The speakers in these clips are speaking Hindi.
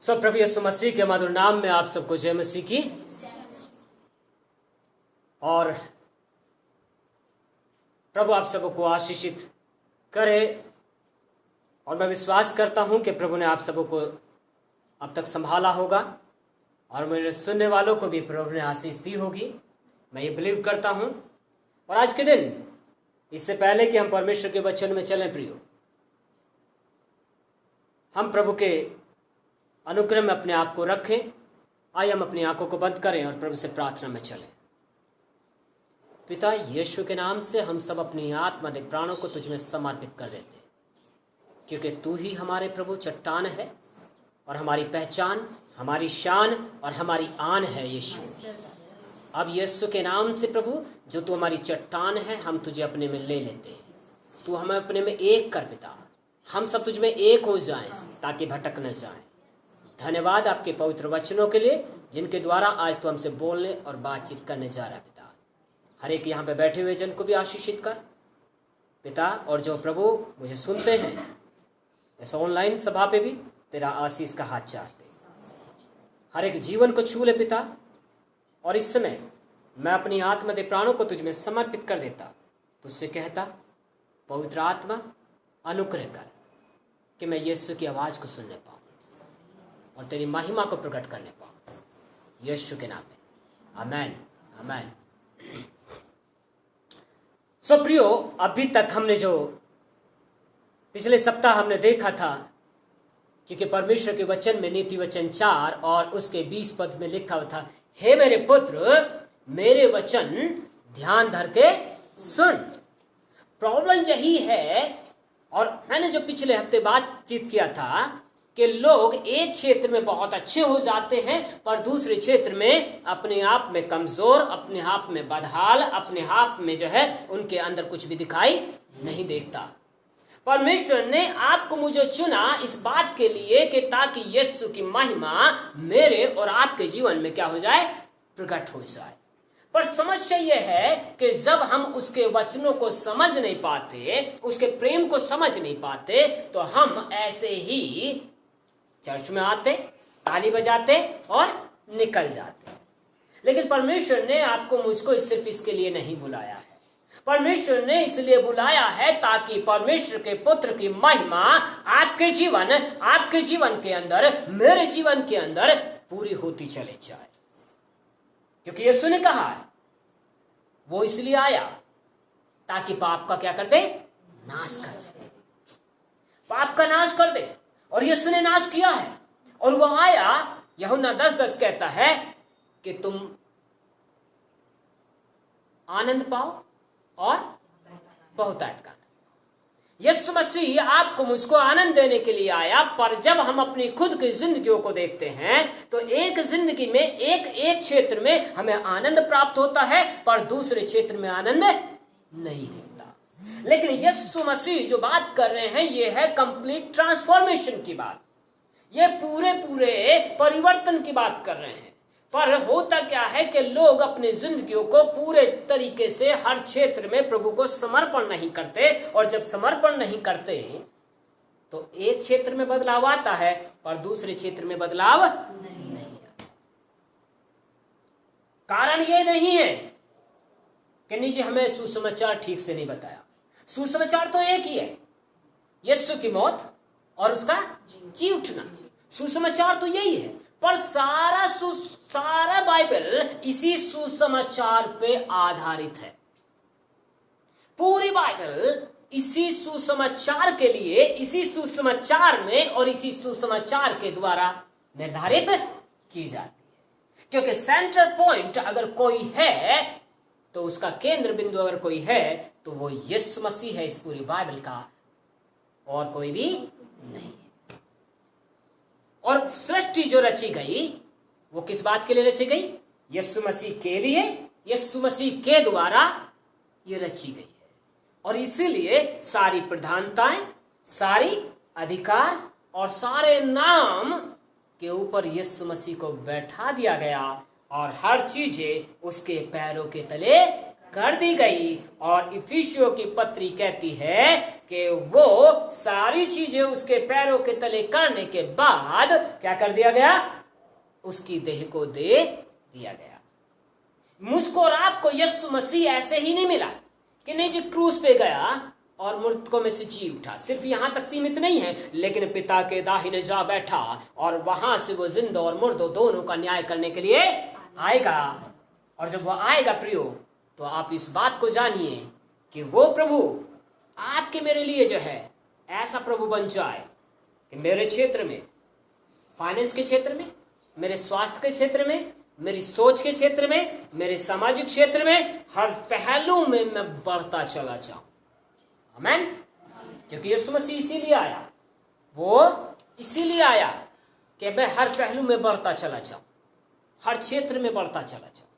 सब प्रभु यीशु मसीह के मधुर नाम में आप सबको जय मसीह की। और प्रभु आप सबको आशीषित करे। और मैं विश्वास करता हूं कि प्रभु ने आप सबको अब तक संभाला होगा और मेरे सुनने वालों को भी प्रभु ने आशीष दी होगी, मैं ये बिलीव करता हूं। और आज के दिन, इससे पहले कि हम परमेश्वर के वचन में चलें प्रियो, हम प्रभु के अनुग्रह में अपने आप को रखें। आइए हम अपनी आंखों को बंद करें और प्रभु से प्रार्थना में चलें। पिता यीशु के नाम से हम सब अपनी आत्मा दे प्राणों को तुझ में समर्पित कर देते हैं, क्योंकि तू ही हमारे प्रभु चट्टान है और हमारी पहचान, हमारी शान और हमारी आन है यीशु। अब यीशु के नाम से प्रभु, जो तू हमारी चट्टान है, हम तुझे अपने में ले लेते हैं। तू हमें अपने में एक कर पिता, हम सब तुझ में एक हो जाएं ताकि भटक न जाएं। धन्यवाद आपके पवित्र वचनों के लिए, जिनके द्वारा आज तो हमसे बोलने और बातचीत करने जा रहा है पिता। हर एक यहाँ पे बैठे हुए जन को भी आशीषित कर पिता, और जो प्रभु मुझे सुनते हैं इस ऑनलाइन सभा पे भी तेरा आशीष का हाथ चाहते, हर एक जीवन को छू ले पिता। और इस समय मैं अपनी आत्मा दे प्राणों को तुझ में समर्पित कर देता, तुझसे कहता पवित्र आत्मा अनुग्रह कर कि मैं यीशु की आवाज़ को सुनने पाऊँ और तेरी महिमा को प्रकट करने पाऊँ, यीशु के नाम में आमेन आमेन। सो प्रियो, अभी तक हमने जो पिछले सप्ताह हमने देखा था, क्योंकि परमेश्वर के वचन में नीति वचन 4 और उसके 20 पद में लिखा हुआ था, हे मेरे पुत्र मेरे वचन ध्यान धर के सुन। प्रॉब्लम यही है, और मैंने जो पिछले हफ्ते बातचीत किया था कि लोग एक क्षेत्र में बहुत अच्छे हो जाते हैं पर दूसरे क्षेत्र में अपने आप में कमजोर, अपने आप में बदहाल, अपने आप में जो है उनके अंदर कुछ भी दिखाई नहीं देता। परमेश्वर ने आपको मुझे चुना इस बात के लिए कि ताकि यीशु की महिमा मेरे और आपके जीवन में क्या हो जाए, प्रकट हो जाए। पर समस्या यह है कि जब हम उसके वचनों को समझ नहीं पाते, उसके प्रेम को समझ नहीं पाते, तो हम ऐसे ही चर्च में आते, ताली बजाते और निकल जाते। लेकिन परमेश्वर ने आपको मुझको सिर्फ इसके लिए नहीं बुलाया है। परमेश्वर ने इसलिए बुलाया है ताकि परमेश्वर के पुत्र की महिमा आपके जीवन के अंदर, मेरे जीवन के अंदर पूरी होती चले जाए। क्योंकि यीशु ने कहा है, वो इसलिए आया ताकि पाप का क्या कर दे, नाश कर दे, पाप का नाश कर दे। और यीशु ने नाश किया है। और वो आया, यूहन्ना 10:10 कहता है कि तुम आनंद पाओ और बहुतायत का। यीशु मसीह आपको मुझको आनंद देने के लिए आया। पर जब हम अपनी खुद की जिंदगियों को देखते हैं तो एक जिंदगी में एक क्षेत्र में हमें आनंद प्राप्त होता है पर दूसरे क्षेत्र में आनंद नहीं होता। लेकिन यीशु मसीह जो बात कर रहे हैं ये है कंप्लीट ट्रांसफॉर्मेशन की बात, ये पूरे परिवर्तन की बात कर रहे हैं। पर होता क्या है कि लोग अपनी जिंदगियों को पूरे तरीके से हर क्षेत्र में प्रभु को समर्पण नहीं करते, और जब समर्पण नहीं करते तो एक क्षेत्र में बदलाव आता है पर दूसरे क्षेत्र में बदलाव नहीं आता। कारण ये नहीं है कि नीचे हमें सुसमाचार ठीक से नहीं बताया। सुसमाचार तो एक ही है, यीशु की मौत और उसका जी उठना। सुसमाचार तो यही है, पर सारा बाइबल इसी सुसमाचार पे आधारित है। पूरी बाइबल इसी सुसमाचार के लिए, इसी सुसमाचार में और इसी सुसमाचार के द्वारा निर्धारित की जाती है। क्योंकि सेंटर पॉइंट अगर कोई है तो उसका केंद्र बिंदु अगर कोई है तो वो यीशु मसीह है इस पूरी बाइबल का, और कोई भी नहीं। और सृष्टि जो रची गई वो किस बात के लिए रची गई, यीशु मसीह के लिए, यीशु मसीह के द्वारा ये रची गई है। और इसीलिए सारी प्रधानताएं, सारी अधिकार और सारे नाम के ऊपर यीशु मसीह को बैठा दिया गया और हर चीजें उसके पैरों के तले कर दी गई। और इफिसियों की पत्री कहती है कि वो सारी चीजें उसके पैरों के तले करने के बाद क्या कर दिया गया, उसकी देह को दे दिया गया। मुझको और आपको यीशु मसीह ऐसे ही नहीं मिला कि नहीं जी क्रूस पे गया और मृतकों में से जी उठा, सिर्फ यहां तक सीमित नहीं है, लेकिन पिता के दाहिने जा बैठा और वहां से वो जिंदा और मुर्दों दोनों का न्याय करने के लिए आएगा। और जब वो आएगा प्रियो, तो आप इस बात को जानिए कि वो प्रभु आपके मेरे लिए जो है ऐसा प्रभु बन जाए कि मेरे क्षेत्र में, फाइनेंस के क्षेत्र में, मेरे स्वास्थ्य के क्षेत्र में, मेरी सोच के क्षेत्र में, मेरे सामाजिक क्षेत्र में, हर पहलू में मैं बढ़ता चला जाऊं। आमीन। क्योंकि यीशु मसीह इसीलिए आया, वो इसीलिए आया कि मैं हर पहलू में बढ़ता चला जाऊं, हर क्षेत्र में बढ़ता चला जाऊं।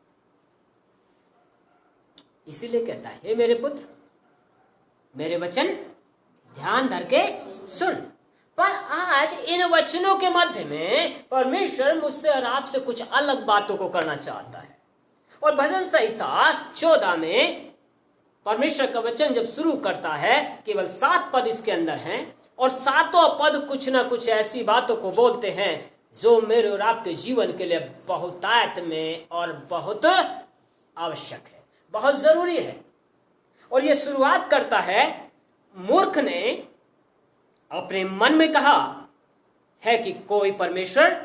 इसीलिए कहता है, हे मेरे पुत्र, मेरे वचन ध्यान धर के सुन। पर आज इन वचनों के मध्य में परमेश्वर मुझसे और आपसे कुछ अलग बातों को करना चाहता है। और भजन संहिता 14 में परमेश्वर का वचन जब शुरू करता है, केवल 7 पद इसके अंदर हैं और 7 पद कुछ ना कुछ ऐसी बातों को बोलते हैं जो मेरे और आपके जीवन के लिए बहुतायत में और बहुत आवश्यक है, बहुत जरूरी है। और यह शुरुआत करता है, मूर्ख ने अपने मन में कहा है कि कोई परमेश्वर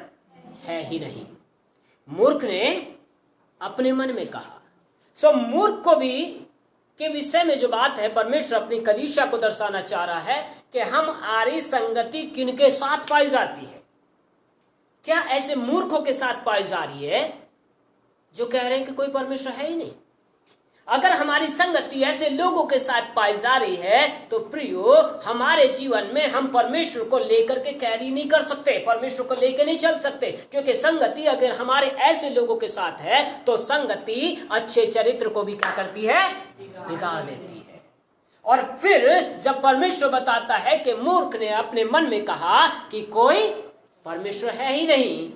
है ही नहीं। मूर्ख ने अपने मन में कहा। सो मूर्ख को भी के विषय में जो बात है, परमेश्वर अपनी कलीसिया को दर्शाना चाह रहा है कि हमारी संगति किनके साथ पाई जाती है। क्या ऐसे मूर्खों के साथ पाई जा रही है जो कह रहे हैं कि कोई परमेश्वर है ही नहीं? अगर हमारी संगति ऐसे लोगों के साथ पाई जा रही है तो प्रियो, हमारे जीवन में हम परमेश्वर को लेकर के कैरी नहीं कर सकते, परमेश्वर को लेकर नहीं चल सकते। क्योंकि संगति अगर हमारे ऐसे लोगों के साथ है तो संगति अच्छे चरित्र को भी क्या करती है, बिगाड़ देती है। और फिर जब परमेश्वर बताता है कि मूर्ख ने अपने मन में कहा कि कोई परमेश्वर है ही नहीं,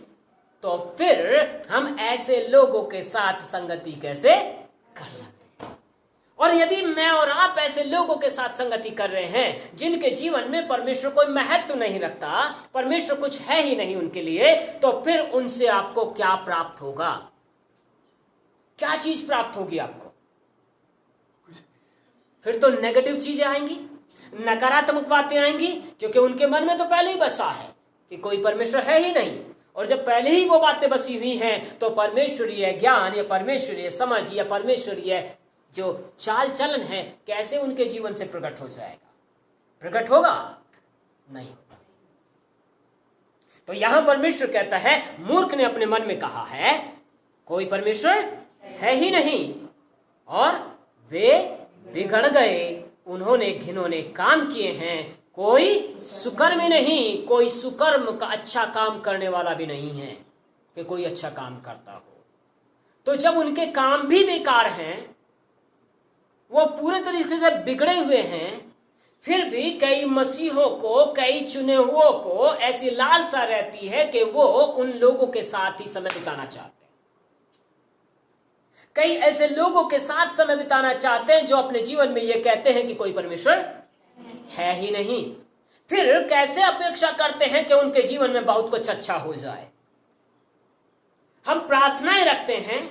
तो फिर हम ऐसे लोगों के साथ संगति कैसे कर सकते? और यदि मैं और आप ऐसे लोगों के साथ संगति कर रहे हैं जिनके जीवन में परमेश्वर कोई महत्व नहीं रखता, परमेश्वर कुछ है ही नहीं उनके लिए, तो फिर उनसे आपको क्या प्राप्त होगा? क्या चीज प्राप्त होगी आपको? फिर तो नेगेटिव चीजें आएंगी, नकारात्मक बातें आएंगी, क्योंकि उनके मन में तो पहले ही बसा है कि कोई परमेश्वर है ही नहीं। और जब पहले ही वो बातें बसी हुई हैं तो परमेश्वरीय ज्ञान या परमेश्वरीय समझ या परमेश्वरीय जो चाल चलन है कैसे उनके जीवन से प्रकट हो जाएगा? प्रकट होगा नहीं। तो यहां परमेश्वर कहता है, मूर्ख ने अपने मन में कहा है कोई परमेश्वर है ही नहीं, और वे बिगड़ गए, उन्होंने घिनौने काम किए हैं, कोई सुकर्म नहीं, कोई सुकर्म का अच्छा काम करने वाला भी नहीं है कि कोई अच्छा काम करता हो। तो जब उनके काम भी बेकार हैं, वो पूरे तरीके से बिगड़े हुए हैं, फिर भी कई मसीहों को, कई चुने हुओं को ऐसी लालसा रहती है कि वो उन लोगों के साथ ही समय बिताना चाहते हैं। कई ऐसे लोगों के साथ समय बिताना चाहते हैं जो अपने जीवन में ये कहते हैं कि कोई परमेश्वर है ही नहीं। फिर कैसे अपेक्षा करते हैं कि उनके जीवन में बहुत कुछ अच्छा हो जाए? हम प्रार्थनाएं रखते हैं,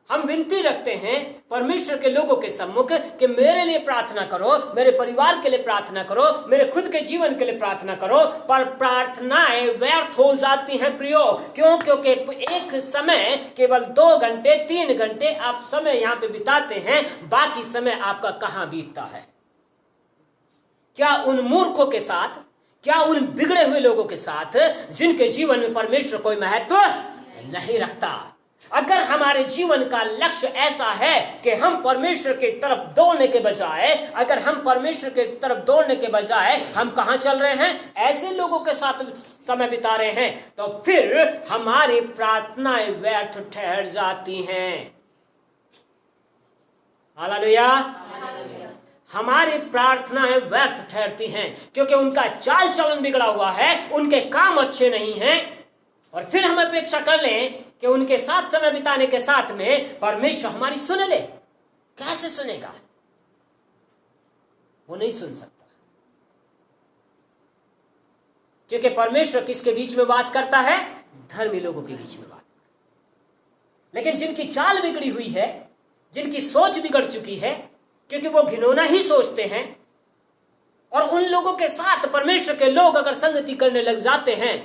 हम विनती रखते हैं परमेश्वर के लोगों के सम्मुख कि मेरे लिए प्रार्थना करो, मेरे परिवार के लिए प्रार्थना करो, मेरे खुद के जीवन के लिए प्रार्थना करो, पर प्रार्थनाएं व्यर्थ हो जाती हैं प्रियो। क्यों? क्योंकि एक समय केवल 2 घंटे 3 घंटे आप समय यहां पे बिताते हैं, बाकी समय आपका कहां बीतता है? क्या उन मूर्खों के साथ, क्या उन बिगड़े हुए लोगों के साथ जिनके जीवन में परमेश्वर कोई महत्व नहीं रखता? अगर हमारे जीवन का लक्ष्य ऐसा है कि हम परमेश्वर की तरफ दौड़ने के बजाय, अगर हम परमेश्वर की तरफ दौड़ने के बजाय हम कहां चल रहे हैं? ऐसे लोगों के साथ समय बिता रहे हैं, तो फिर हमारी प्रार्थनाएं व्यर्थ ठहर जाती हैं। हालेलुया। हमारी प्रार्थनाएं व्यर्थ ठहरती हैं क्योंकि उनका चाल चलन बिगड़ा हुआ है, उनके काम अच्छे नहीं हैं। और फिर हम अपेक्षा कर लें कि उनके साथ समय बिताने के साथ में परमेश्वर हमारी सुन ले। कैसे सुनेगा? वो नहीं सुन सकता। क्योंकि परमेश्वर किसके बीच में वास करता है? धर्मी लोगों के बीच में वास। लेकिन जिनकी चाल बिगड़ी हुई है, जिनकी सोच बिगड़ चुकी है, क्योंकि वो घिनौना ही सोचते हैं, और उन लोगों के साथ परमेश्वर के लोग अगर संगति करने लग जाते हैं,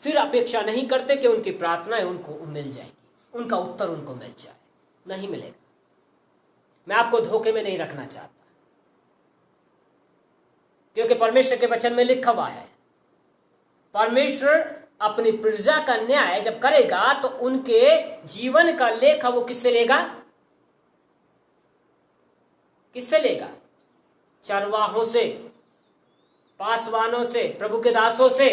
फिर अपेक्षा नहीं करते कि उनकी प्रार्थनाएं उनको मिल जाएगी, उनका उत्तर उनको मिल जाए। नहीं मिलेगा। मैं आपको धोखे में नहीं रखना चाहता, क्योंकि परमेश्वर के वचन में लिखा हुआ है, परमेश्वर अपनी प्रजा का न्याय जब करेगा तो उनके जीवन का लेखा वो किससे लेगा? किससे लेगा? चरवाहों से, पासवानों से, प्रभु के दासों से।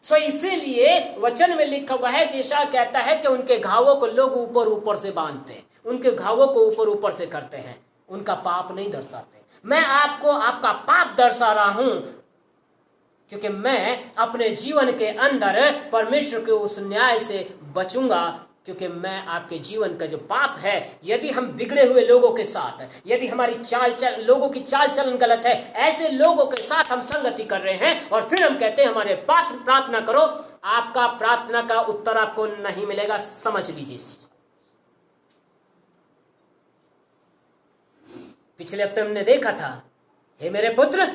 सो इसीलिए वचन में लिखा हुआ है कि यशायाह कहता है कि उनके घावों को लोग ऊपर ऊपर से बांधते हैं, उनके घावों को ऊपर ऊपर से करते हैं, उनका पाप नहीं दर्शाते। मैं आपको आपका पाप दर्शा रहा हूं, क्योंकि मैं अपने जीवन के अंदर परमेश्वर के उस न्याय से बचूंगा, क्योंकि मैं आपके जीवन का जो पाप है, यदि हम बिगड़े हुए लोगों के साथ, यदि हमारी लोगों की चाल चलन गलत है, ऐसे लोगों के साथ हम संगति कर रहे हैं, और फिर हम कहते हैं हमारे प्रार्थना करो, आपका प्रार्थना का उत्तर आपको नहीं मिलेगा। समझ लीजिए इस चीज। पिछले हफ्ते हमने देखा था, हे मेरे पुत्र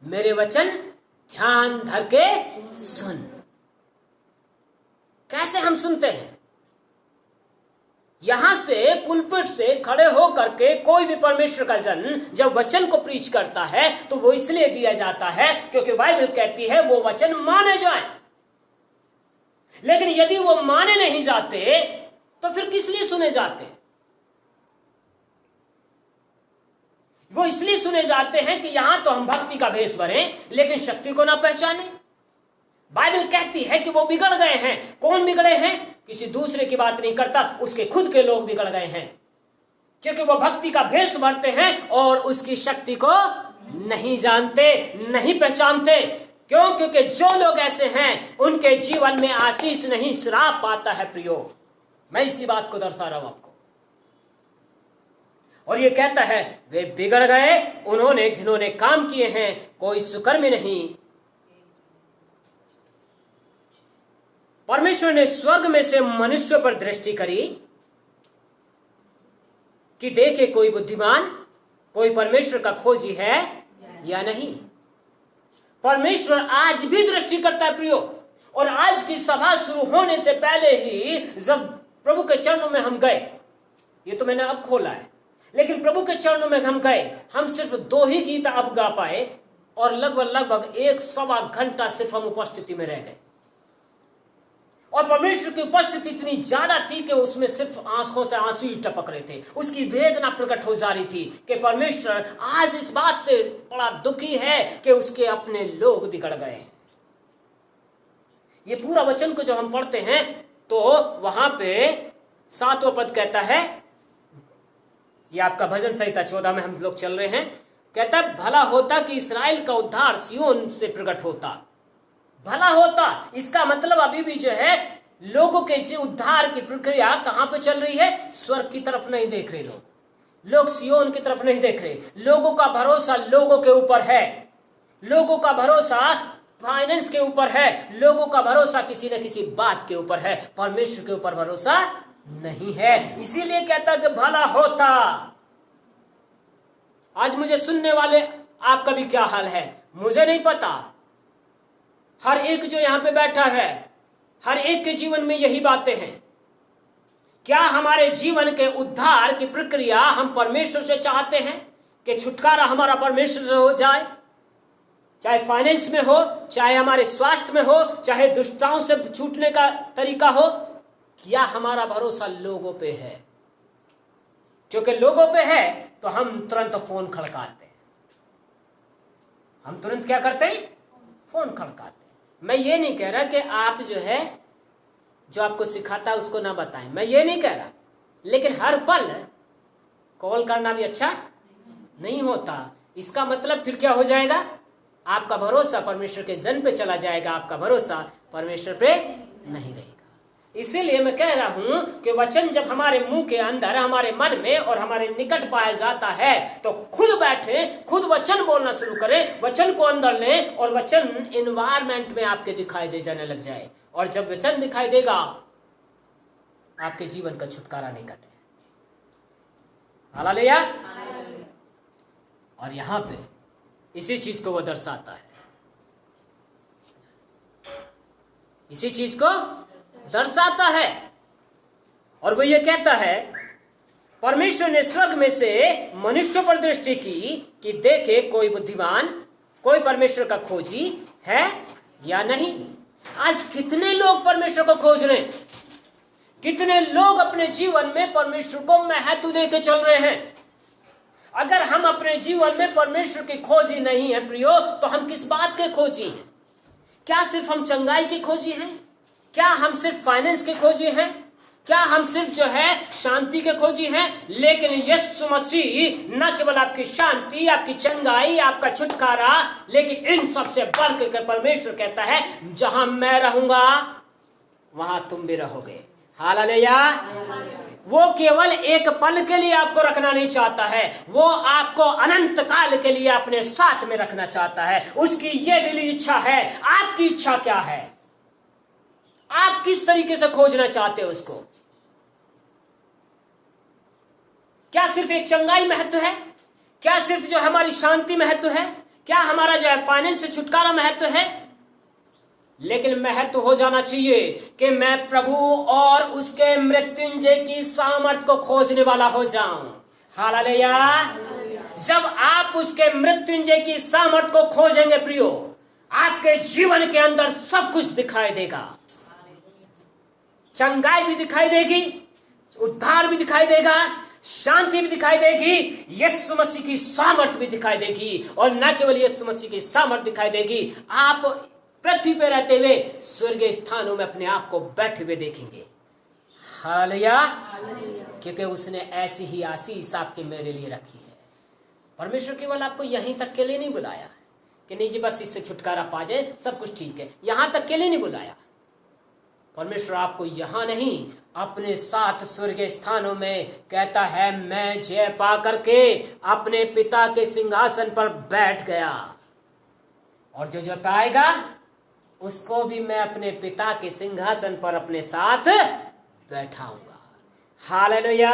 मेरे वचन ध्यान धर के सुन। कैसे हम सुनते हैं? यहां से पुलपिट से खड़े होकर के कोई भी परमेश्वर का जन जब वचन को प्रीच करता है तो वो इसलिए दिया जाता है क्योंकि बाइबल कहती है वो वचन माने जाए। लेकिन यदि वो माने नहीं जाते तो फिर किस लिए सुने जाते? वो इसलिए सुने जाते हैं कि यहां तो हम भक्ति का भेष भरें लेकिन शक्ति को ना पहचाने। बाइबल कहती है कि वो बिगड़ गए हैं। कौन बिगड़े हैं? किसी दूसरे की बात नहीं करता, उसके खुद के लोग बिगड़ गए हैं, क्योंकि वो भक्ति का भेष भरते हैं और उसकी शक्ति को नहीं जानते, नहीं पहचानते। क्यों? क्योंकि जो लोग ऐसे हैं उनके जीवन में आशीष नहीं श्राप आता है। प्रियो, मैं इसी बात को दर्शा रहा हूं आपको। और ये कहता है वे बिगड़ गए, उन्होंने घिनौने काम किए हैं, कोई सुकर्मी नहीं। परमेश्वर ने स्वर्ग में से मनुष्य पर दृष्टि करी कि देखे कोई बुद्धिमान, कोई परमेश्वर का खोजी है या नहीं। परमेश्वर आज भी दृष्टि करता है प्रियो। और आज की सभा शुरू होने से पहले ही जब प्रभु के चरणों में हम गए, ये तो मैंने अब खोला है, लेकिन प्रभु के चरणों में हम गए, हम सिर्फ 2 ही गीत अब गा पाए और लगभग 1-1.25 घंटा सिर्फ हम उपस्थिति में रह गए। और परमेश्वर की उपस्थिति इतनी ज्यादा थी कि उसमें सिर्फ आंखों से आंसू ही टपक रहे थे। उसकी वेदना प्रकट हो जा रही थी कि परमेश्वर आज इस बात से बड़ा दुखी है कि उसके अपने लोग बिगड़ गए हैं। ये पूरा वचन को जब हम पढ़ते हैं तो वहां पे 7वां पद कहता है, ये आपका भजन संहिता 14 में हम लोग चल रहे हैं, कहता है भला होता कि इस्राएल का उद्धार सिय्योन से प्रकट होता। भला होता, इसका मतलब अभी भी जो है लोगों के जो उद्धार की प्रक्रिया कहां पे चल रही है? स्वर्ग की तरफ नहीं देख रहे लोग सिय्योन की तरफ नहीं देख रहे। लोगों का भरोसा लोगों के ऊपर है, लोगों का भरोसा फाइनेंस के ऊपर है, लोगों का भरोसा किसी न किसी बात के ऊपर है, परमेश्वर के ऊपर भरोसा नहीं है। इसीलिए कहता कि भला होता। आज मुझे सुनने वाले आपका भी क्या हाल है मुझे नहीं पता। हर एक जो यहां पे बैठा है, हर एक के जीवन में यही बातें हैं। क्या हमारे जीवन के उद्धार की प्रक्रिया हम परमेश्वर से चाहते हैं कि छुटकारा हमारा परमेश्वर से हो जाए? चाहे फाइनेंस में हो, चाहे हमारे स्वास्थ्य में हो, चाहे दुष्टताओं से छूटने का तरीका हो, क्या हमारा भरोसा लोगों पे है? क्योंकि लोगों पे है तो हम तुरंत फोन खड़काते हैं। हम तुरंत क्या करते हैं? फोन खड़काते हैं। मैं ये नहीं कह रहा कि आप जो है जो आपको सिखाता है उसको ना बताएं, मैं ये नहीं कह रहा, लेकिन हर पल कॉल करना भी अच्छा नहीं होता। इसका मतलब फिर क्या हो जाएगा? आपका भरोसा परमेश्वर के जन पे चला जाएगा, आपका भरोसा परमेश्वर पे नहीं रहेगा। इसीलिए मैं कह रहा हूं कि वचन जब हमारे मुंह के अंदर, हमारे मन में और हमारे निकट पाया जाता है तो खुद बैठे, खुद वचन बोलना शुरू करें, वचन को अंदर लें और वचन एनवायरमेंट में आपके दिखाई दे जाने लग जाए। और जब वचन दिखाई देगा आपके जीवन का छुटकारा निकट है। हालेलुया। और यहां पे इसी चीज को वो दर्शाता है, इसी चीज को दर्शाता है। और वो ये कहता है, परमेश्वर ने स्वर्ग में से मनुष्यों पर दृष्टि की कि देखे कोई बुद्धिमान, कोई परमेश्वर का खोजी है या नहीं। आज कितने लोग परमेश्वर को खोज रहे हैं, कितने लोग अपने जीवन में परमेश्वर को महत्व देके चल रहे हैं। अगर हम अपने जीवन में परमेश्वर की खोजी नहीं है प्रियो, तो हम किस बात के खोजी हैं? क्या सिर्फ हम चंगाई की खोजी हैं? क्या हम सिर्फ फाइनेंस के खोजी हैं? क्या हम सिर्फ जो है शांति के खोजी हैं? लेकिन यीशु मसीह न केवल आपकी शांति, आपकी चंगाई, आपका छुटकारा, लेकिन इन सबसे बढ़ के परमेश्वर कहता है जहां मैं रहूंगा वहां तुम भी रहोगे। हालेलुया। वो केवल एक पल के लिए आपको रखना नहीं चाहता है, वो आपको अनंत काल के लिए अपने साथ में रखना चाहता है। उसकी ये दिली इच्छा है। आपकी इच्छा क्या है? आप किस तरीके से खोजना चाहते हो उसको? क्या सिर्फ एक चंगाई महत्व है? क्या सिर्फ जो हमारी शांति महत्व है? क्या हमारा जो है फाइनेंस से छुटकारा महत्व है? लेकिन महत्व हो जाना चाहिए कि मैं प्रभु और उसके मृत्युंजय की सामर्थ को खोजने वाला हो जाऊं। हालेलुया। जब आप उसके मृत्युंजय की सामर्थ को खोजेंगे प्रियो, आपके जीवन के अंदर सब कुछ दिखाई देगा। चंगाई भी दिखाई देगी, उद्धार भी दिखाई देगा, शांति भी दिखाई देगी, यीशु मसीह की सामर्थ भी दिखाई देगी। और न केवल यीशु मसीह की सामर्थ दिखाई देगी, आप पृथ्वी पे रहते हुए स्वर्गीय स्थानों में अपने आप को बैठे हुए देखेंगे। हालेलुया। क्योंकि उसने ऐसी ही आशीष आपके मेरे लिए रखी है। परमेश्वर केवल आपको यहीं तक के लिए नहीं बुलाया कि नहीं जी बस इससे छुटकारा पा जाए, सब कुछ ठीक है, यहां तक के लिए नहीं बुलाया। परमेश्वर आपको यहां नहीं, अपने साथ स्वर्गीय स्थानों में कहता है मैं जय पा करके अपने पिता के सिंहासन पर बैठ गया, और जो जो पाएगा उसको भी मैं अपने पिता के सिंहासन पर अपने साथ बैठाऊंगा। हालेलुया।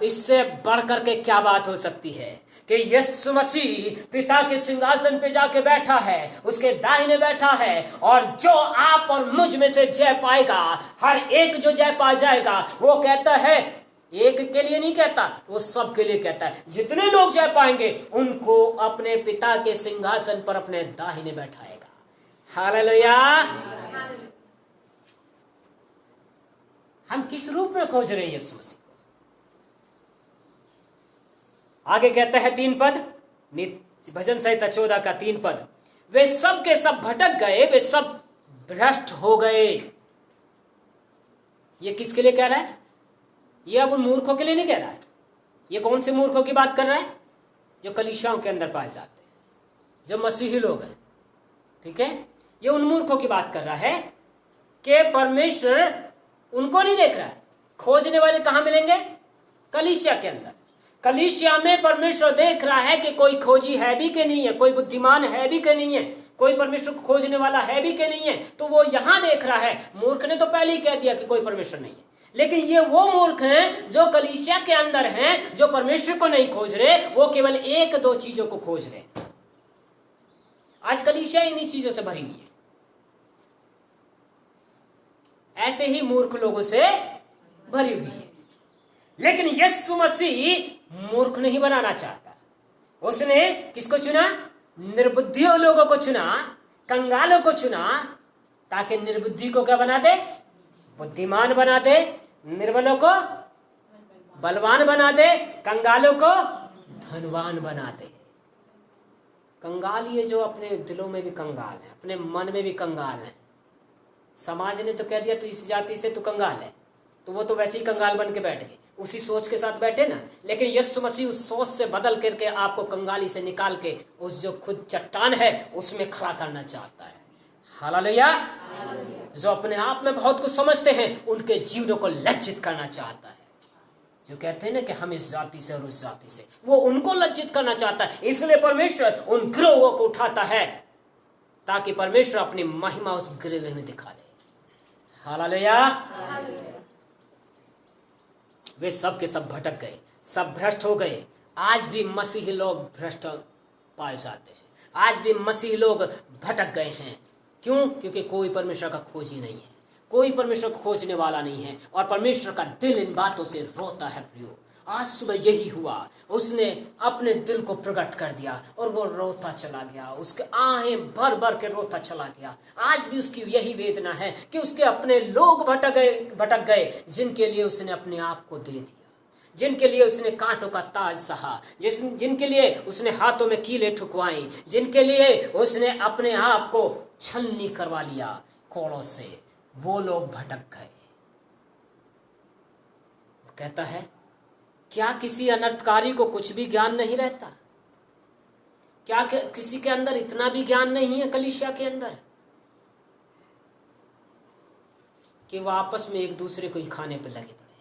इससे बढ़कर के क्या बात हो सकती है कि यीशु मसीह पिता के सिंहासन पे जाके बैठा है, उसके दाहिने बैठा है, और जो आप और मुझ में से जय पाएगा, हर एक जो जय पा जाएगा, वो कहता है, एक के लिए नहीं कहता, वो सब के लिए कहता है, जितने लोग जय पाएंगे उनको अपने पिता के सिंहासन पर अपने दाहिने बैठाएगा। हालेलुया। हम किस रूप में खोज रहे हैं यीशु मसीह को? आगे कहता है 3 पद, भजन संहिता 14 का 3 पद, वे सब के सब भटक गए, वे सब भ्रष्ट हो गए। ये किसके लिए कह रहा है? ये अब उन मूर्खों के लिए नहीं कह रहा है। ये कौन से मूर्खों की बात कर रहा है? जो कलीसियाओं के अंदर पाए जाते हैं, जो मसीही लोग हैं। ठीक है, ये उन मूर्खों की बात कर रहा है कि परमेश्वर उनको नहीं देख रहा है। खोजने वाले कहां मिलेंगे? कलीसिया के अंदर। कलीसिया में परमेश्वर देख रहा है कि कोई खोजी है भी कि नहीं है, कोई बुद्धिमान है भी कि नहीं है, कोई परमेश्वर को खोजने वाला है भी कि नहीं है। तो वो यहां देख रहा है। मूर्ख ने तो पहले ही कह दिया कि कोई परमेश्वर नहीं है, लेकिन ये वो मूर्ख हैं जो कलीसिया के अंदर हैं, जो परमेश्वर को नहीं खोज रहे, वो केवल 1-2 चीजों को खोज रहे। आज कलीसिया इन्हीं चीजों से भरी हुई है, ऐसे ही मूर्ख लोगों से भरी हुई है। लेकिन यीशु मसीह मूर्ख नहीं बनाना चाहता। उसने किसको चुना? निर्बुद्धियों लोगों को चुना, कंगालों को चुना, ताकि निर्बुद्धि को क्या बना दे? बुद्धिमान बना दे, निर्बलों को बलवान बना दे, कंगालों को धनवान बना दे। कंगाल ये जो अपने दिलों में भी कंगाल है, अपने मन में भी कंगाल है। समाज ने तो कह दिया तू इस जाति से तू कंगाल है, तो वो तो वैसे ही कंगाल बन के बैठ गए, उसी सोच के साथ बैठे ना। लेकिन यीशु मसीह उस सोच से बदल करके आपको कंगाली से निकाल के उस जो खुद चट्टान है उसमें खड़ा करना चाहता है। हालेलुया। जो अपने आप में बहुत कुछ समझते हैं, उनके जीवनों को लज्जित करना चाहता है। जो कहते हैं ना कि हम इस जाति से और उस जाति से, वो उनको लज्जित करना चाहता है। इसलिए परमेश्वर उन गिरोहों को उठाता है ताकि परमेश्वर अपनी महिमा उस गिरोह में दिखा दे। हालेलुया। वे सब के सब भटक गए, सब भ्रष्ट हो गए। आज भी मसीही लोग भ्रष्ट पाए जाते हैं, आज भी मसीही लोग भटक गए हैं। क्यों? क्योंकि कोई परमेश्वर का खोजी नहीं है, कोई परमेश्वर को खोजने वाला नहीं है, और परमेश्वर का दिल इन बातों से रोता है। प्रियो, आज सुबह यही हुआ, उसने अपने दिल को प्रकट कर दिया और वो रोता चला गया, उसके आहें भर भर के रोता चला गया। आज भी उसकी यही वेदना है कि उसके अपने लोग भटक गए जिनके लिए उसने अपने आप को दे दिया, जिनके लिए उसने कांटों का ताज सहा, जिनके लिए उसने हाथों में कीले ठुकवाई, जिनके लिए उसने अपने आप को छलनी करवा लिया कोड़ों से, वो लोग भटक गए। कहता है, क्या किसी अनर्थकारी को कुछ भी ज्ञान नहीं रहता? क्या किसी के अंदर इतना भी ज्ञान नहीं है कलीसिया के अंदर कि वो आपस में एक दूसरे को ही खाने पर लगे पड़े,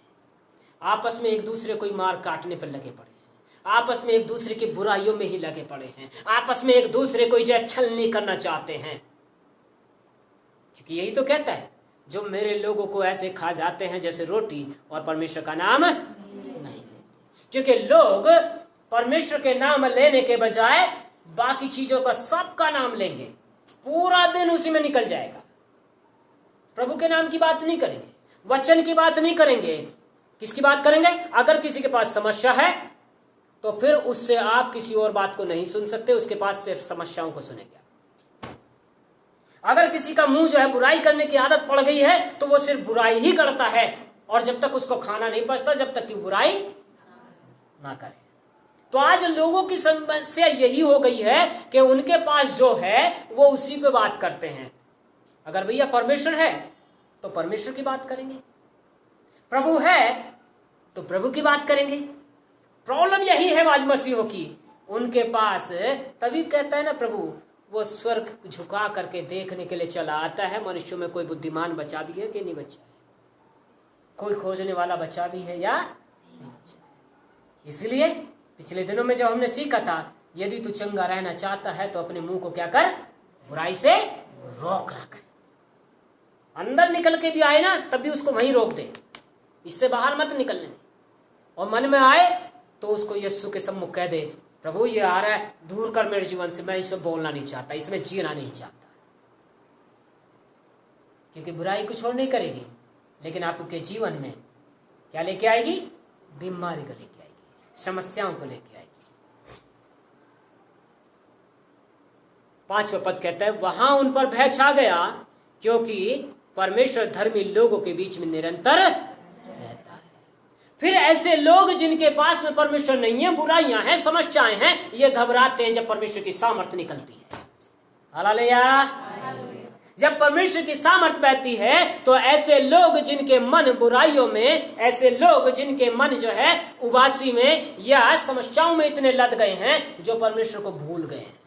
आपस में एक दूसरे को ही मार काटने पर लगे पड़े हैं, आपस में एक दूसरे की बुराइयों में ही लगे पड़े हैं, आपस में एक दूसरे को ही जो छलनी करना चाहते हैं? क्योंकि यही तो कहता है, जो मेरे लोगों को ऐसे खा जाते हैं जैसे रोटी, और परमेश्वर का नाम नहीं। क्योंकि लोग परमेश्वर के नाम लेने के बजाय बाकी चीजों का सबका नाम लेंगे, पूरा दिन उसी में निकल जाएगा। प्रभु के नाम की बात नहीं करेंगे, वचन की बात नहीं करेंगे। किसकी बात करेंगे? अगर किसी के पास समस्या है तो फिर उससे आप किसी और बात को नहीं सुन सकते, उसके पास सिर्फ समस्याओं को सुनेंगे। अगर किसी का मुंह जो है बुराई करने की आदत पड़ गई है तो वो सिर्फ बुराई ही करता है, और जब तक उसको खाना नहीं पचता, जब तक कि बुराई ना करे। तो आज लोगों की समस्या यही हो गई है कि उनके पास जो है वो उसी पे बात करते हैं। अगर भैया परमेश्वर है तो परमेश्वर की बात करेंगे, प्रभु है तो प्रभु की बात करेंगे। प्रॉब्लम यही है आज मसीहों की, उनके पास, तभी कहता है ना प्रभु, वो स्वर्ग झुका करके देखने के लिए चला आता है, मनुष्यों में कोई बुद्धिमान बचा भी है कि नहीं बचा है, कोई खोजने वाला बचा भी है या नहीं बचा है। इसलिए पिछले दिनों में जब हमने सीखा था, यदि तू चंगा रहना चाहता है तो अपने मुंह को क्या कर? बुराई से रोक रख। अंदर निकल के भी आए ना, तब भी उसको वहीं रोक दे, इससे बाहर मत निकलने दे। और मन में आए तो उसको यीशु के सम्मुख कह दे, प्रभु ये आ रहा है, दूर कर मेरे जीवन से, मैं इसे बोलना नहीं चाहता, इसमें जीना नहीं चाहता। क्योंकि बुराई कुछ और नहीं करेगी, लेकिन आपके जीवन में क्या लेके आएगी? बीमारी को लेके आएगी, समस्याओं को लेके आएगी। 5वां पद कहता है, वहां उन पर भय छा गया क्योंकि परमेश्वर धर्मी लोगों के बीच में निरंतर रहता है। फिर ऐसे लोग जिनके पास में परमेश्वर नहीं है, बुराइयां हैं, समस्याएं हैं, ये घबराते हैं जब परमेश्वर की सामर्थ्य निकलती है। हालेलुया। जब परमेश्वर की सामर्थ्य बहती है तो ऐसे लोग जिनके मन बुराइयों में, ऐसे लोग जिनके मन जो है उबासी में या समस्याओं में इतने लद गए हैं, जो परमेश्वर को भूल गए हैं।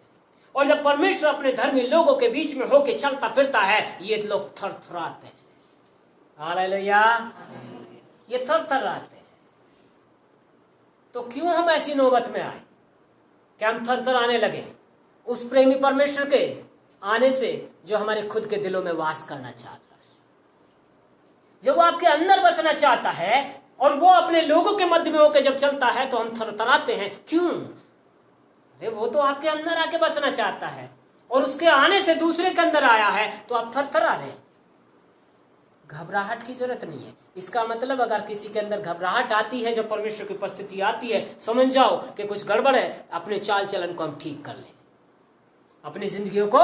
और जब परमेश्वर अपने धर्मी लोगों के बीच में होके चलता फिरता है, ये लोग थरथराते हैं। हालेलुया। ये थरथराते हैं। तो क्यों हम ऐसी नौबत में आए कि हम थरथराने लगे उस प्रेमी परमेश्वर के आने से, जो हमारे खुद के दिलों में वास करना चाहता है, जो वो आपके अंदर बसना चाहता है, और वो अपने लोगों के मध्य में होकर जब चलता है तो हम थरथराते हैं। क्यों? अरे वो तो आपके अंदर आके बसना चाहता है, और उसके आने से दूसरे के अंदर आया है तो आप थरथरा रहे हैं। घबराहट की जरूरत नहीं है। इसका मतलब अगर किसी के अंदर घबराहट आती है, जब परमेश्वर की उपस्थिति आती है, समझ जाओ कि कुछ गड़बड़ है। अपने चाल चलन को हम ठीक कर लें, अपनी जिंदगियों को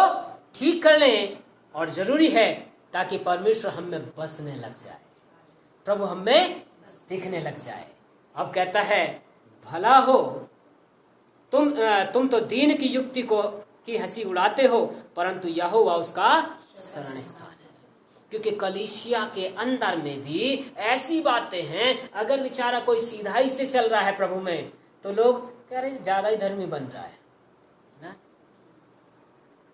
ठीक कर लें, और जरूरी है ताकि परमेश्वर हम में बसने लग जाए, प्रभु हम में दिखने लग जाए। अब कहता है, भला हो तुम तो दीन की युक्ति की हंसी उड़ाते हो, परंतु यहोवा उसका शरण स्थान है। क्योंकि कलीसिया के अंदर में भी ऐसी बातें हैं, अगर बेचारा कोई सीधाई से चल रहा है प्रभु में, तो लोग कह रहे ज्यादा ही धर्मी बन रहा है ना,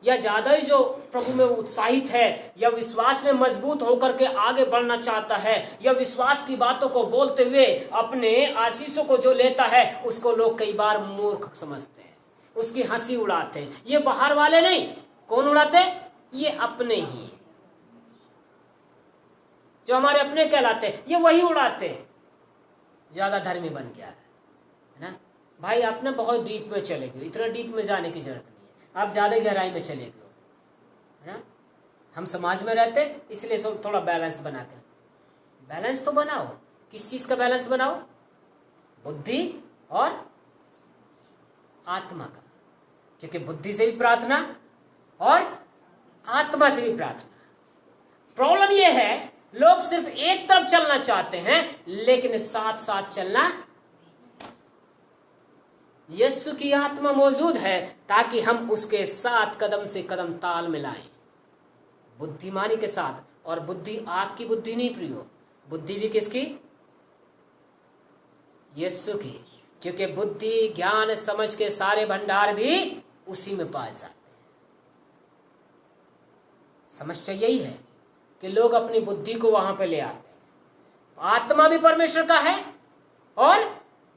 या ज्यादा ही जो प्रभु में उत्साहित है, या विश्वास में मजबूत होकर के आगे बढ़ना चाहता है, या विश्वास की बातों को बोलते हुए अपने आशीषों को जो लेता है, उसको लोग कई बार मूर्ख समझते हैं, उसकी हंसी उड़ाते हैं। ये बाहर वाले नहीं, कौन उड़ाते? ये अपने ही, जो हमारे अपने कहलाते हैं, ये वही उड़ाते हैं। ज्यादा धर्मी बन गया है ना भाई, आप ना बहुत डीप में चले गए, इतना डीप में जाने की जरूरत नहीं है, आप ज्यादा गहराई में चले गए, है ना। हम समाज में रहते, इसलिए थोड़ा बैलेंस बनाकर, बैलेंस तो बनाओ। किस चीज का बैलेंस बनाओ? बुद्धि और आत्मा का, क्योंकि बुद्धि से भी प्रार्थना और आत्मा से भी प्रार्थना। प्रॉब्लम यह है, लोग सिर्फ एक तरफ चलना चाहते हैं, लेकिन साथ साथ चलना। यीशु की आत्मा मौजूद है ताकि हम उसके साथ कदम से कदम ताल मिलाएं, बुद्धिमानी के साथ। और बुद्धि आपकी बुद्धि नहीं प्रियो, बुद्धि भी किसकी? यीशु की, क्योंकि बुद्धि, ज्ञान, समझ के सारे भंडार भी उसी में पाए जाते हैं। समस्या यही है कि लोग अपनी बुद्धि को वहां पे ले आते हैं। आत्मा भी परमेश्वर का है और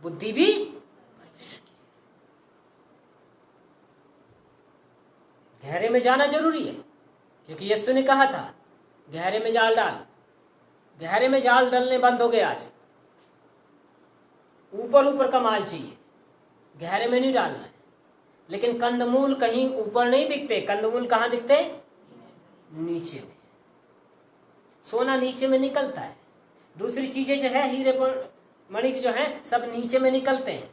बुद्धि भी परमेश्वर की। गहरे में जाना जरूरी है, क्योंकि यीशु ने कहा था गहरे में जाल डाल। गहरे में जाल डालने बंद हो गए आज। ऊपर ऊपर का माल चाहिए, गहरे में नहीं डालना है। लेकिन कंदमूल कहीं ऊपर नहीं दिखते, कंदमूल कहां दिखते? नीचे में। सोना नीचे में निकलता है, दूसरी चीजें जो है, हीरे मणि जो है, सब नीचे में निकलते हैं।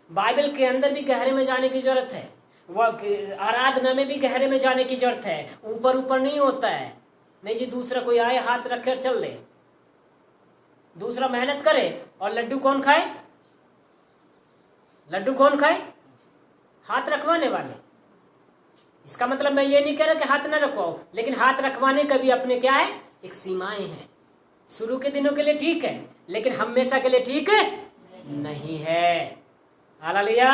बाइबल के अंदर भी गहरे में जाने की जरूरत है, वह आराधना में भी गहरे में जाने की जरूरत है। ऊपर ऊपर नहीं होता है। नहीं जी, दूसरा कोई आए हाथ रखे चल दे, दूसरा मेहनत करे और लड्डू कौन खाए? लड्डू कौन खाए? हाथ रखवाने वाले। इसका मतलब मैं ये नहीं कह रहा कि हाथ न रखवाओ, लेकिन हाथ रखवाने का भी अपने क्या है, एक सीमाएं हैं। शुरू के दिनों के लिए ठीक है, लेकिन हमेशा के लिए ठीक नहीं है। हालेलुया।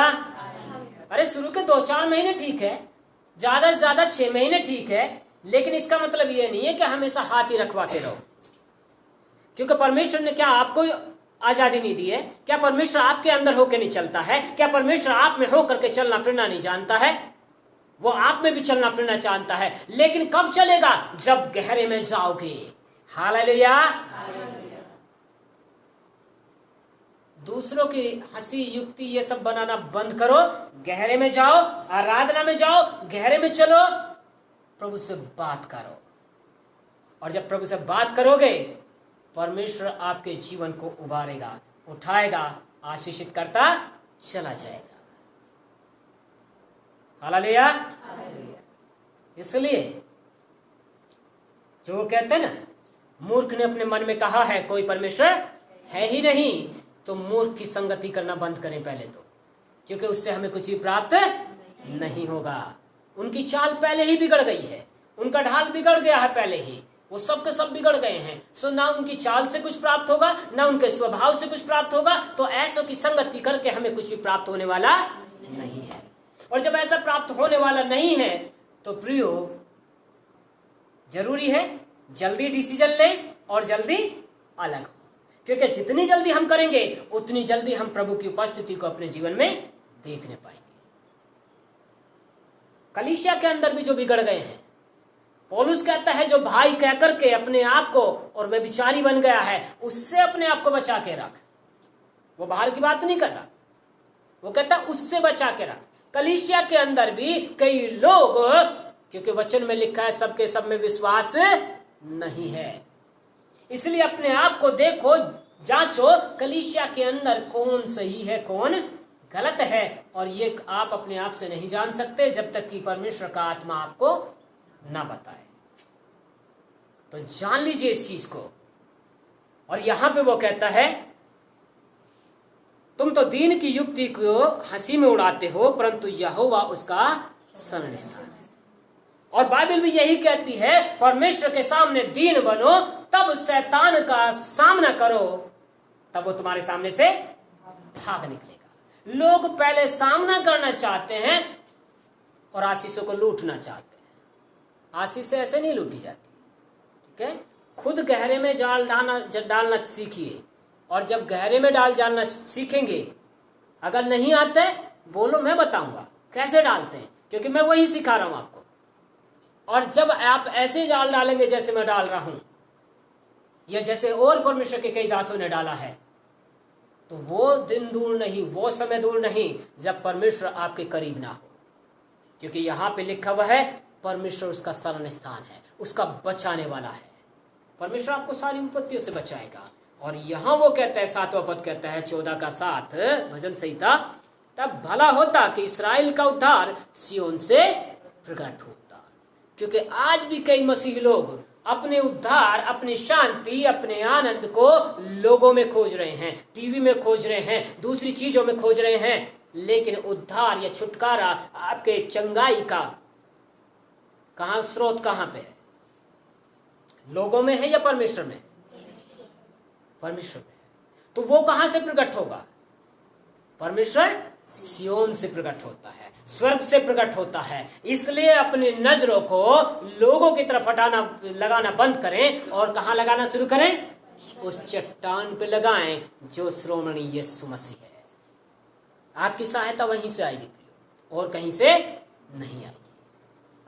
अरे शुरू के 2-4 महीने ठीक है, ज्यादा से ज्यादा 6 महीने ठीक है, लेकिन इसका मतलब ये नहीं है कि हमेशा हाथ ही रखवाते रहो। क्योंकि परमेश्वर ने क्या आपको आजादी नहीं दी है? क्या परमेश्वर आपके अंदर होकर नहीं चलता है? क्या परमेश्वर आप में होकर के चलना फिरना नहीं जानता है? वो आप में भी चलना फिरना जानता है, लेकिन कब चलेगा? जब गहरे में जाओगे। हालेलुया। दूसरों की हंसी युक्ति ये सब बनाना बंद करो, गहरे में जाओ, आराधना में जाओ, गहरे में चलो, प्रभु से बात करो। और जब प्रभु से बात करोगे, परमेश्वर आपके जीवन को उभारेगा, उठाएगा, आशीषित करता चला जाएगा। हालेलुया। इसलिए जो कहते हैं ना, मूर्ख ने अपने मन में कहा है कोई परमेश्वर है ही नहीं, तो मूर्ख की संगति करना बंद करें पहले तो, क्योंकि उससे हमें कुछ भी प्राप्त नहीं होगा। उनकी चाल पहले ही बिगड़ गई है, उनका ढाल बिगड़ गया है पहले ही, वो सब के सब बिगड़ गए हैं। सो ना उनकी चाल से कुछ प्राप्त होगा, ना उनके स्वभाव से कुछ प्राप्त होगा। तो ऐसों की संगति करके हमें कुछ भी प्राप्त होने वाला नहीं है। और जब ऐसा प्राप्त होने वाला नहीं है, तो प्रियो जरूरी है जल्दी डिसीजन लें और जल्दी अलग हो, क्योंकि जितनी जल्दी हम करेंगे उतनी जल्दी हम प्रभु की उपस्थिति को अपने जीवन में देखने पाएंगे। कलीसिया के अंदर भी जो बिगड़ गए हैं, पौलुस कहता है जो भाई कहकर के अपने आप को और व्यभिचारी बन गया है, उससे अपने आप को बचा के रख। वो बाहर की बात नहीं कर रहा, वो कहता उससे बचा के रख। कलीसिया के अंदर भी कई लोग, क्योंकि वचन में लिखा है सबके सब में विश्वास नहीं है, इसलिए अपने आप को देखो, जांचो, कलीसिया के अंदर कौन सही है कौन गलत है। और ये आप अपने आप से नहीं जान सकते जब तक कि परमेश्वर का आत्मा आपको ना बताए। तो जान लीजिए इस चीज को। और यहां पे वो कहता है, तुम तो दीन की युक्ति को हंसी में उड़ाते हो, परंतु यहोवा उसका शरण स्थान है। और बाइबल भी यही कहती है, परमेश्वर के सामने दीन बनो, तब शैतान का सामना करो, तब वो तुम्हारे सामने से भाग निकलेगा। लोग पहले सामना करना चाहते हैं और आशीषों को लूटना चाहते हैं। आशीष ऐसे नहीं लूटी जाती। ठीक है, खुद गहरे में जाल डालना सीखिए, और जब गहरे में डालना सीखेंगे, अगर नहीं आते बोलो, मैं बताऊंगा कैसे डालते हैं, क्योंकि मैं वही सिखा रहा हूं आपको। और जब आप ऐसे जाल डालेंगे जैसे मैं डाल रहा हूं, या जैसे और परमेश्वर के कई दासों ने डाला है, तो वो दिन दूर नहीं, वो समय दूर नहीं जब परमेश्वर आपके करीब ना हो। क्योंकि यहां पे लिखा हुआ है परमेश्वर उसका शरण स्थान है, उसका बचाने वाला है। परमेश्वर आपको सारी विपत्तियों से बचाएगा। और यहां वो कहता है, 7वां पद कहता है 14:7 भजन संहिता, तब भला होता कि इस्राएल का उद्धार सिय्योन से प्रकट होता। क्योंकि आज भी कई मसीही लोग अपने उद्धार, अपनी शांति, अपने आनंद को लोगों में खोज रहे हैं, टीवी में खोज रहे हैं, दूसरी चीजों में खोज रहे हैं। लेकिन उद्धार या छुटकारा आपके चंगाई का स्रोत कहां पे है? लोगों में है या परमेश्वर में? परमेश्वर में है। तो वो कहां से प्रकट होगा? परमेश्वर सिय्योन से प्रकट होता है, स्वर्ग से प्रकट होता है। इसलिए अपनी नजरों को लोगों की तरफ लगाना बंद करें, और कहां लगाना शुरू करें? उस चट्टान पे लगाएं जो श्रोमणी यीशु मसीह है। आपकी सहायता वहीं से आएगी, और कहीं से नहीं आएगी।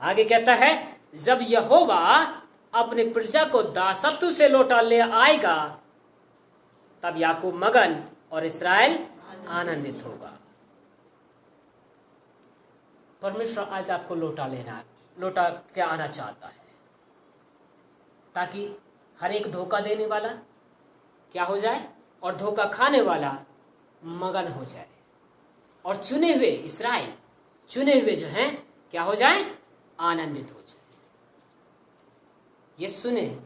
आगे कहता है, जब यहोवा अपने प्रजा को दासत्व से लौटा ले आएगा, तब याकूब मगन और इस्राएल आनंदित होगा। परमेश्वर आज आपको लौटा के आना चाहता है, ताकि हर एक धोखा देने वाला क्या हो जाए, और धोखा खाने वाला मगन हो जाए, और चुने हुए इस्राएल, चुने हुए जो हैं, क्या हो जाए? आनंदित हो जाए। ये सुने,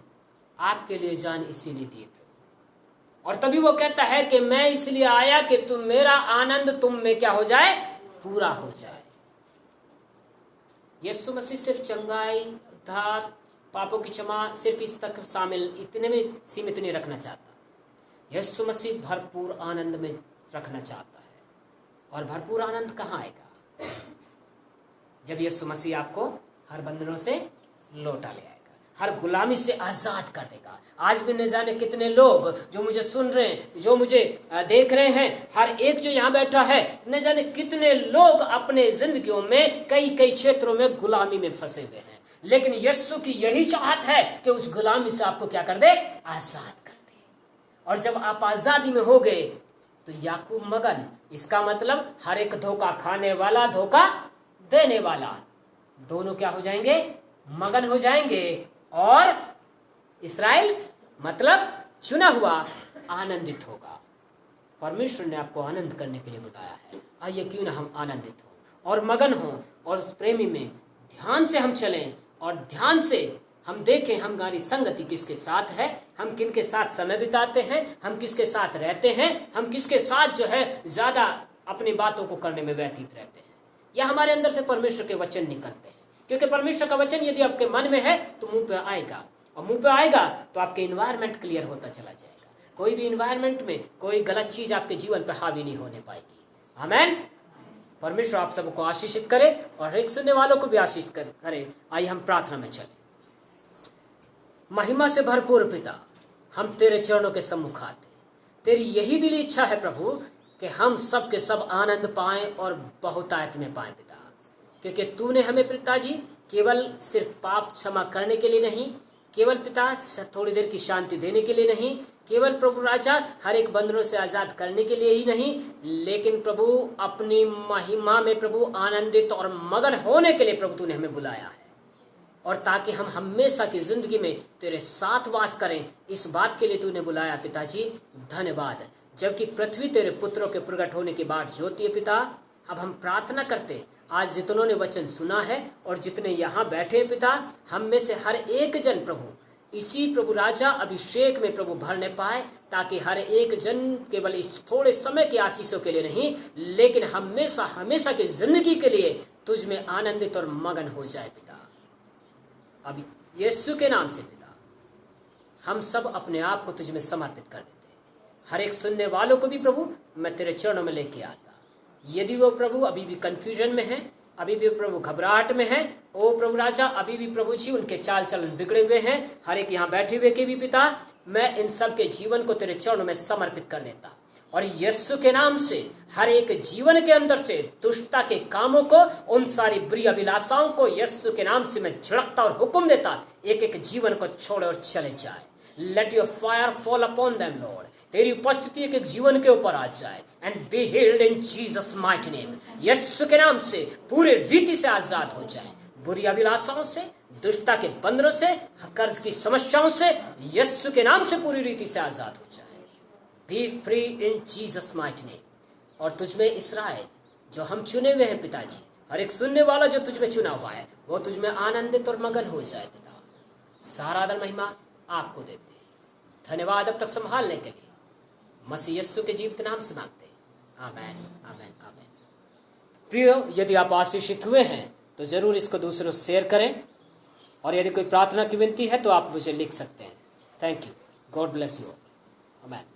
आपके लिए जान इसीलिए दिए प्रभु। और तभी वो कहता है कि मैं इसलिए आया कि तुम मेरा आनंद तुम में क्या हो जाए? पूरा हो जाए। यीशु मसीह सिर्फ चंगाई, उद्धार, पापों की क्षमा सिर्फ इस तक शामिल, इतने में सीमित नहीं रखना चाहता। यीशु मसीह भरपूर आनंद में रखना चाहता है। और भरपूर आनंद कहाँ आएगा? जब यीशु मसीह आपको हर बंधनों से लौटा ले आएगा, हर गुलामी से आजाद कर देगा। आज भी न जाने कितने लोग जो मुझे सुन रहे हैं, जो मुझे देख रहे हैं, हर एक जो यहाँ बैठा है, न जाने कितने लोग अपने जिंदगियों में कई क्षेत्रों में गुलामी में फंसे हुए हैं। लेकिन यीशु की यही चाहत है कि उस गुलामी से आपको क्या कर दे? आजाद कर दे। और जब आप आजादी में हो गए, तो याकूब मगन, इसका मतलब हर एक धोखा खाने वाला, धोखा देने वाला, दोनों क्या हो जाएंगे? मगन हो जाएंगे। और इस्राएल मतलब चुना हुआ आनंदित होगा। परमेश्वर ने आपको आनंद करने के लिए बुलाया है। आइए क्यों ना हम आनंदित हो और मगन हो, और उस प्रेमी में ध्यान से हम चलें, और ध्यान से हम देखें हमारी संगति किसके साथ है, हम किनके साथ समय बिताते हैं, हम किसके साथ रहते हैं, हम किसके साथ जो है ज्यादा अपनी बातों को करने में व्यतीत रहते हैं। या हमारे अंदर से परमेश्वर के वचन निकलते हैं। क्योंकि परमेश्वर का वचन यदि आपके मन में है तो मुंह पे आएगा, और मुंह पे आएगा तो आपके इन्वायरमेंट क्लियर होता चला जाएगा। कोई भी इन्वायरमेंट में कोई गलत चीज आपके जीवन पे हावी नहीं होने पाएगी। आमीन। परमेश्वर आप सबको आशीषित करे, और एक सुनने वालों को भी आशीष करे। आइए हम प्रार्थना में चले। महिमा से भरपूर पिता, हम तेरे चरणों के सम्मुख आते। तेरी यही दिली इच्छा है प्रभु कि हम सब के सब आनंद पाएं और बहुतायत में पाएं पिता। क्योंकि तूने हमें पिताजी केवल सिर्फ पाप क्षमा करने के लिए नहीं, केवल पिता थोड़ी देर की शांति देने के लिए नहीं, केवल प्रभु राजा हर एक बंधनों से आजाद करने के लिए ही नहीं, लेकिन प्रभु अपनी महिमा में प्रभु आनंदित और मगन होने के लिए प्रभु तूने हमें बुलाया है। और ताकि हम हमेशा की जिंदगी में तेरे साथ वास करें, इस बात के लिए तूने बुलाया पिताजी। धन्यवाद। जबकि पृथ्वी तेरे पुत्रों के प्रकट होने की बाट जोती है पिता। अब हम प्रार्थना करते, आज जितनों ने वचन सुना है और जितने यहाँ बैठे हैं पिता, हम में से हर एक जन प्रभु इसी प्रभु राजा अभिषेक में प्रभु भरने पाए, ताकि हर एक जन केवल इस थोड़े समय के आशीषों के लिए नहीं, लेकिन हमेशा हमेशा की जिंदगी के लिए तुझ में आनंदित और मगन हो जाए पिता। अब यीशु के नाम से पिता, हम सब अपने आप को तुझ में समर्पित कर देते। हर एक सुनने वालों को भी प्रभु मैं तेरे चरणों में लेके आता। यदि वो प्रभु अभी भी कंफ्यूजन में है, अभी भी प्रभु घबराहट में है। ओ प्रभु राजा, अभी भी प्रभु जी उनके चाल चलन बिगड़े हुए हैं। हर एक यहाँ बैठे हुए के भी पिता, मैं इन सब के जीवन को तेरे चरणों में समर्पित कर देता और यीशु के नाम से हर एक जीवन के अंदर से दुष्टता के कामों को, उन सारी बुरी अभिलाषाओं को यीशु के नाम से मैं झड़कता और हुक्म देता, एक एक जीवन को छोड़े और चले जाए। Let your fire fall upon them Lord. तेरी उपस्थिति एक एक जीवन के ऊपर आ जाए and be healed in Jesus mighty name. Yeshu के नाम से पूरे रीति से आजाद हो जाए, बुरी अभिलाषाओं से, दुष्टता के बंधनों से, कर्ज की समस्याओं से यीशु के नाम से पूरी रीति से आजाद हो जाए। B free in Jesus mighty name. और तुझमें इस्राएल जो हम चुने हुए हैं पिताजी, हर एक सुनने वाला जो तुझमें चुना हुआ है वो तुझमें आनंदित और मगन हो जाए पिता। सारा आदर महिमा आपको देते हैं। धन्यवाद अब तक संभालने के लिए मसीह यीशु के जीवित नाम से मांगते हैं, आमेन आमेन आमेन। प्रियो, यदि आप आशीषित हुए हैं तो जरूर इसको दूसरों से शेयर करें, और यदि कोई प्रार्थना की विनती है तो आप मुझे लिख सकते हैं। Thank you. God bless you. Amen.